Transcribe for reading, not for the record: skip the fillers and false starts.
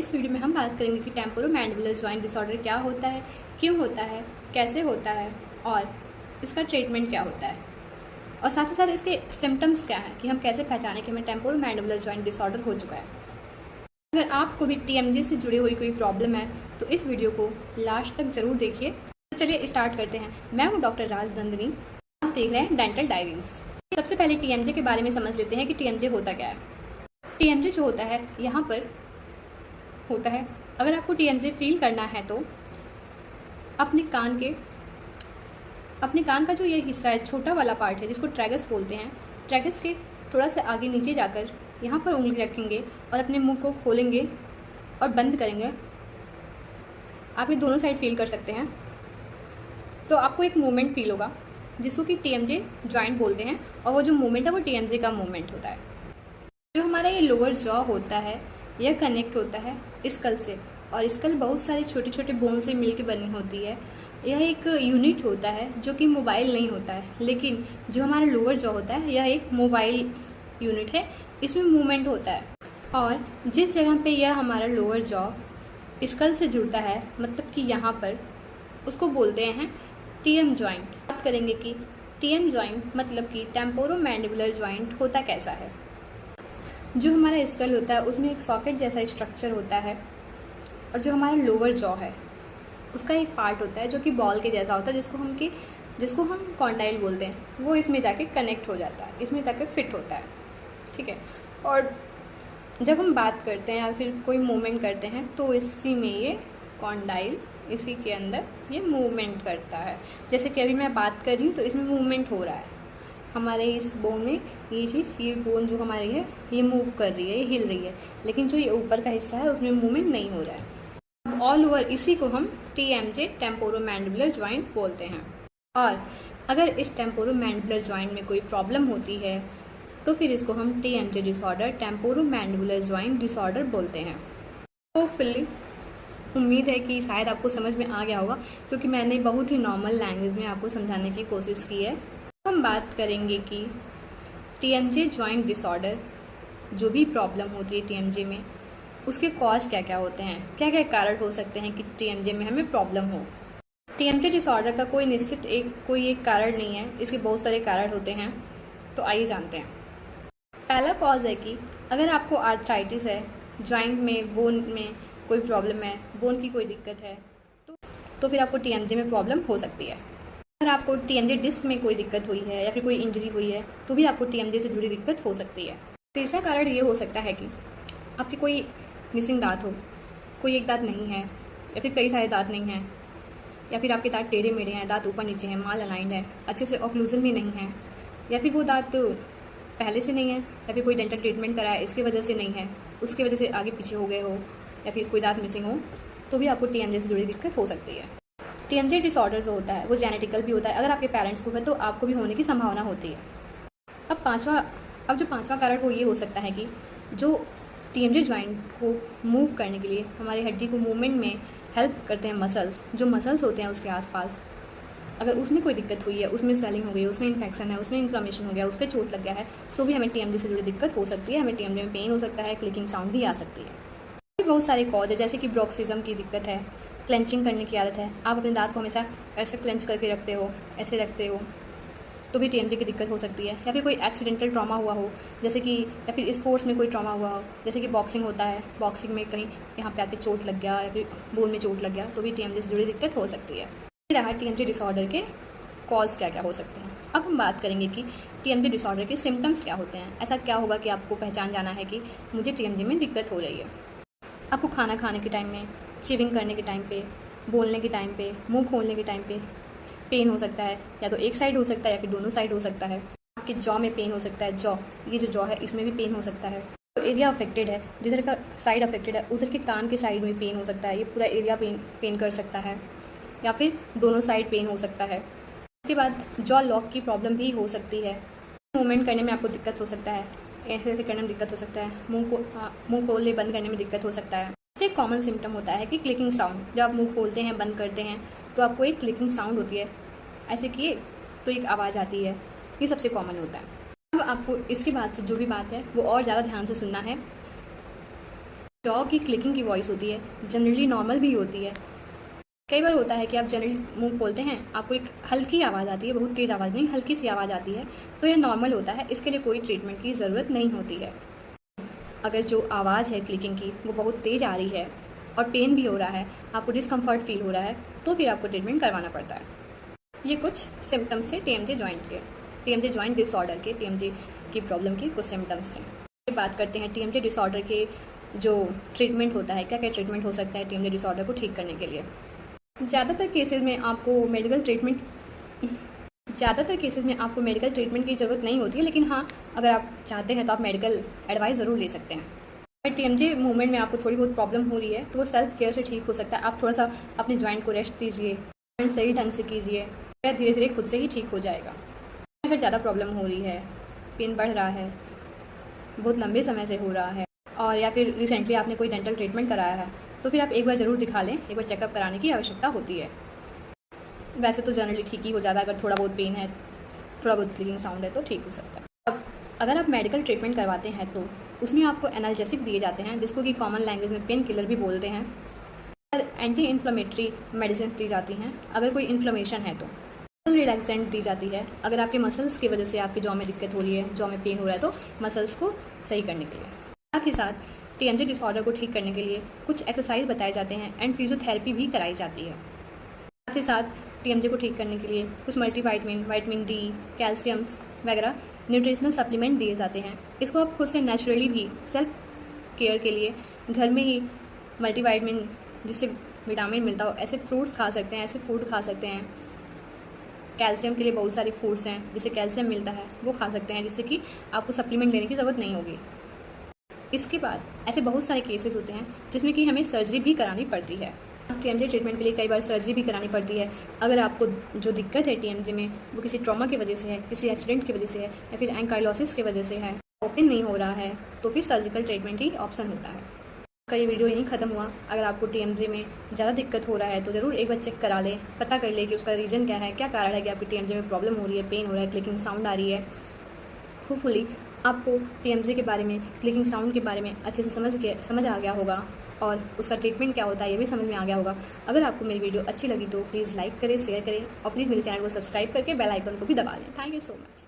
इस वीडियो में हम बात करेंगे कि टेम्पोरोमैंडिबुलर जॉइंट डिसऑर्डर क्या होता है, क्यों होता है, कैसे होता है और इसका ट्रीटमेंट क्या होता है, और साथ ही साथ इसके सिम्टम्स क्या हैं कि हम कैसे पहचानें कि हमें टेम्पोरोमैंडिबुलर जॉइंट डिसऑर्डर हो चुका है। अगर आपको भी टीएमजे से जुड़ी हुई कोई प्रॉब्लम है तो इस वीडियो को लास्ट तक जरूर देखिए। तो चलिए स्टार्ट करते हैं। मैं हूँ डॉक्टर राज दंदनी, आप देख रहे हैं डेंटल डायरीज। सबसे पहले टीएमजे के बारे में समझ लेते हैं कि टीएमजे होता क्या है। टीएमजे जो होता है यहाँ पर होता है, अगर आपको टीएमजे फील करना है तो अपने कान का जो ये हिस्सा है, छोटा वाला पार्ट है जिसको ट्रैगस बोलते हैं, ट्रैगस के थोड़ा सा आगे नीचे जाकर यहाँ पर उंगली रखेंगे और अपने मुंह को खोलेंगे और बंद करेंगे। आप ये दोनों साइड फील कर सकते हैं। तो आपको एक मूवमेंट फील होगा जिसको कि टीएमजे जॉइंट बोलते हैं, और वो जो मूवमेंट है वो टीएमजे का मूवमेंट होता है। जो हमारा ये लोअर जॉ होता है यह कनेक्ट होता है स्कल से, और स्कल बहुत सारे छोटे छोटे बोन से मिलकर बनी होती है। यह एक यूनिट होता है जो कि मोबाइल नहीं होता है, लेकिन जो हमारा लोअर जॉ होता है यह एक मोबाइल यूनिट है, इसमें मूवमेंट होता है। और जिस जगह पे यह हमारा लोअर जॉ स्कल से जुड़ता है, मतलब कि यहाँ पर, उसको बोलते हैं टीएम जॉइंट। बात करेंगे कि टीएम जॉइंट मतलब कि टेम्पोरोमैंडिबुलर जॉइंट होता कैसा है। जो हमारा स्कल होता है उसमें एक सॉकेट जैसा स्ट्रक्चर होता है, और जो हमारा लोअर जॉ है उसका एक पार्ट होता है जो कि बॉल के जैसा होता है, जिसको हम कॉन्डाइल बोलते हैं। वो इसमें जाके कनेक्ट हो जाता है, इसमें जाके फिट होता है, ठीक है। और जब हम बात करते हैं या फिर कोई मूवमेंट करते हैं तो इसी में ये कॉन्डाइल, इसी के अंदर ये मूवमेंट करता है। जैसे कि अभी मैं बात कर रही हूँ तो इसमें मूवमेंट हो रहा है हमारे इस बोन में। ये बोन जो हमारी है ये मूव कर रही है, ये हिल रही है, लेकिन जो ये ऊपर का हिस्सा है उसमें मूवमेंट नहीं हो रहा है। ऑल ओवर इसी को हम टीएमजे टेम्पोरोमैंडिबुलर जॉइंट बोलते हैं। और अगर इस टेम्पोरोमैंडिबुलर जॉइंट में कोई प्रॉब्लम होती है तो फिर इसको हम TMJ disorder, temporomandibular joint disorder बोलते हैं। होपफुली उम्मीद है कि शायद आपको समझ में आ गया होगा, क्योंकि मैंने बहुत ही नॉर्मल लैंग्वेज में आपको समझाने की कोशिश की है। हम बात करेंगे कि टीएमजे जॉइंट डिसऑर्डर, जो भी प्रॉब्लम होती है टीएमजे में, उसके कॉज क्या क्या होते हैं, क्या क्या कारण हो सकते हैं कि टीएमजे में हमें प्रॉब्लम हो। टीएमजे डिसऑर्डर का कोई निश्चित कोई एक कारण नहीं है, इसके बहुत सारे कारण होते हैं। तो आइए जानते हैं। पहला कॉज है कि अगर आपको आर्थराइटिस है, जॉइंट में, बोन में कोई प्रॉब्लम है, बोन की कोई दिक्कत है, तो फिर आपको टीएमजे में प्रॉब्लम हो सकती है। अगर आपको टीएमजे डिस्क में कोई दिक्कत हुई है या फिर कोई इंजरी हुई है तो भी आपको टीएमजे से जुड़ी दिक्कत हो सकती है। तीसरा कारण ये हो सकता है कि आपकी कोई मिसिंग दांत हो, कोई एक दांत नहीं है या फिर कई सारे दांत नहीं हैं, या फिर आपके दांत टेढ़े मेढ़े हैं, दांत ऊपर नीचे हैं, माल अलाइंड है, अच्छे से ऑक्लूजन भी नहीं है, या फिर वो दांत पहले से नहीं है, या फिर कोई डेंटल ट्रीटमेंट कराया इसकी वजह से नहीं है, उसकी वजह से आगे पीछे हो गए हो, या फिर कोई दांत मिसिंग हो, तो भी आपको टीएमजे से जुड़ी दिक्कत हो सकती है। टीएमजे डिसऑर्डर जो होता है वो जेनेटिकल भी होता है। अगर आपके पेरेंट्स को है तो आपको भी होने की संभावना होती है। अब जो पांचवा कारण वो ये हो सकता है कि जो टीएमजे जॉइंट को मूव करने के लिए, हमारी हड्डी को मूवमेंट में हेल्प करते हैं मसल्स, जो मसल्स होते हैं उसके आसपास, अगर उसमें कोई दिक्कत हुई है, उसमें स्वेलिंग हो गई, उसमें इन्फेक्शन है, उसमें इन्फ्लेमेशन हो गया, उस पर चोट लग गया है, तो भी हमें टीएमजे से जुड़ी दिक्कत हो सकती है। हमें टीएमजे में पेन हो सकता है, क्लिकिंग साउंड भी आ सकती है। बहुत सारे कॉज है, जैसे कि ब्रोक्सिज्म की दिक्कत है, क्लेंचिंग करने की आदत है, आप अपने दांत को हमेशा ऐसे क्लेंच करके रखते हो, ऐसे रखते हो, तो भी टीएमजे की दिक्कत हो सकती है। या फिर कोई एक्सीडेंटल ट्रॉमा हुआ हो, जैसे कि, या फिर स्पोर्ट्स में कोई ट्रॉमा हुआ हो, जैसे कि बॉक्सिंग होता है, बॉक्सिंग में कहीं यहाँ पे आके चोट लग गया या फिर बोन में चोट लग गया, तो भी टीएमजे से जुड़ी दिक्कत हो सकती है। रहा टीएमजे डिसऑर्डर के कॉज क्या क्या हो सकते हैं। अब हम बात करेंगे कि टीएमजे डिसऑर्डर के सिम्टम्स क्या होते हैं। ऐसा क्या होगा कि आपको पहचान जाना है कि मुझे टीएमजे में दिक्कत हो रही है। आपको खाना खाने के टाइम में, च्यूइंग करने के टाइम पे, बोलने के टाइम पे, मुंह खोलने के टाइम पे पेन हो सकता है, या तो एक साइड हो सकता है या फिर दोनों साइड हो सकता है। आपके जॉ में पेन हो सकता है, ये जो जॉ है इसमें भी पेन हो सकता है। तो एरिया अफेक्टेड है, जिधर का साइड अफेक्टेड है उधर के कान के साइड में पेन हो सकता है, ये पूरा एरिया पेन कर सकता है, या फिर दोनों साइड पेन हो सकता है। इसके बाद जॉ लॉक की प्रॉब्लम भी हो सकती है। मूवमेंट करने में आपको दिक्कत हो सकता है, ऐसे करने में दिक्कत हो सकता है, मुंह खोलने बंद करने में दिक्कत हो सकता है। एक कॉमन सिम्टम होता है कि क्लिकिंग साउंड। जब आप मुंह खोलते हैं, बंद करते हैं, तो आपको एक क्लिकिंग साउंड होती है, ऐसे किए तो एक आवाज़ आती है, ये सबसे कॉमन होता है। अब आपको इसके बाद से जो भी बात है वो और ज़्यादा ध्यान से सुनना है। जॉ की क्लिकिंग की वॉइस होती है, जनरली नॉर्मल भी होती है। कई बार होता है कि आप जनरली मुंह खोलते हैं, आपको एक हल्की आवाज़ आती है, बहुत तेज़ आवाज़ नहीं, हल्की सी आवाज़ आती है, तो यह नॉर्मल होता है, इसके लिए कोई ट्रीटमेंट की ज़रूरत नहीं होती है। अगर जो आवाज़ है क्लिकिंग की वो बहुत तेज़ आ रही है और पेन भी हो रहा है, आपको डिस्कम्फर्ट फील हो रहा है, तो फिर आपको ट्रीटमेंट करवाना पड़ता है। ये कुछ सिम्टम्स थे TMJ जॉइंट के, TMJ जॉइंट डिसऑर्डर के, TMJ की प्रॉब्लम के कुछ सिम्टम्स थे। बात करते हैं TMJ डिसऑर्डर के जो ट्रीटमेंट होता है, क्या क्या ट्रीटमेंट हो सकता है TMJ डिसऑर्डर को ठीक करने के लिए। ज़्यादातर केसेस में आपको मेडिकल ट्रीटमेंट की ज़रूरत नहीं होती है, लेकिन हाँ, अगर आप चाहते हैं तो आप मेडिकल एडवाइस ज़रूर ले सकते हैं। अगर TMJ मूवमेंट में आपको थोड़ी बहुत प्रॉब्लम हो रही है तो वो सेल्फ केयर से ठीक हो सकता है। आप थोड़ा सा अपने जॉइंट को रेस्ट दीजिए, सही ढंग से कीजिए, या धीरे धीरे खुद से ही ठीक हो जाएगा। अगर ज़्यादा प्रॉब्लम हो रही है, पेन बढ़ रहा है, बहुत लंबे समय से हो रहा है, और या फिर रिसेंटली आपने कोई डेंटल ट्रीटमेंट कराया है, तो फिर आप एक बार ज़रूर दिखा लें, एक बार चेकअप कराने की आवश्यकता होती है। वैसे तो जनरली ठीक ही हो जाता है, अगर थोड़ा बहुत पेन है, थोड़ा बहुत क्लिकिंग साउंड है तो ठीक हो सकता है। अब अगर आप मेडिकल ट्रीटमेंट करवाते हैं तो उसमें आपको एनाल्जेसिक दिए जाते हैं, जिसको कि कॉमन लैंग्वेज में पेन किलर भी बोलते हैं। एंटी इन्फ्लेमेटरी मेडिसिन दी जाती हैं अगर कोई इन्फ्लेमेशन है तो। मसल रिलैक्सेंट दी जाती है अगर आपके मसल्स की वजह से आपके जॉ में दिक्कत हो रही है, जॉ में पेन हो रहा है, तो मसल्स को सही करने के लिए। साथ ही साथ TMJ डिसऑर्डर को ठीक करने के लिए कुछ एक्सरसाइज बताए जाते हैं एंड फिजियोथेरेपी भी कराई जाती है। साथ ही साथ TMJ को ठीक करने के लिए कुछ मल्टीविटामिन, विटामिन D, कैल्शियम्स वगैरह न्यूट्रिशनल सप्लीमेंट दिए जाते हैं। इसको आप खुद से नेचुरली भी सेल्फ केयर के लिए घर में ही मल्टीविटामिन, जिससे विटामिन मिलता हो, ऐसे फ्रूट्स खा सकते हैं, ऐसे फूड खा सकते हैं। कैल्शियम के लिए बहुत सारे फूड्स हैं जिससे कैल्शियम मिलता है, वो खा सकते हैं, जिससे कि आपको सप्लीमेंट लेने की ज़रूरत नहीं होगी। इसके बाद ऐसे बहुत सारे केसेस होते हैं जिसमें कि हमें सर्जरी भी करानी पड़ती है। TMJ ट्रीटमेंट के लिए कई बार सर्जरी भी करानी पड़ती है। अगर आपको जो दिक्कत है TMJ में वो किसी ट्रॉमा की वजह से है, किसी एक्सीडेंट की वजह से है, या फिर एंकाइलोसिस की वजह से है, ओपन नहीं हो रहा है, तो फिर सर्जिकल ट्रीटमेंट ही ऑप्शन होता है। का ये वीडियो यहीं ख़त्म हुआ। अगर आपको TMJ में ज़्यादा दिक्कत हो रहा है तो ज़रूर एक बार चेक करा लें, पता कर लें कि उसका रीज़न क्या है, क्या कारण है कि आपकी TMJ में प्रॉब्लम हो रही है, पेन हो रहा है, क्लिकिंग साउंड आ रही है। होपफुली आपको TMJ के बारे में, क्लिकिंग साउंड के बारे में अच्छे से समझ आ गया होगा और उसका ट्रीटमेंट क्या होता है ये भी समझ में आ गया होगा। अगर आपको मेरी वीडियो अच्छी लगी तो प्लीज़ लाइक करें, शेयर करें और प्लीज़ मेरे चैनल को सब्सक्राइब करके बेल आइकन को भी दबा लें। Thank you so much.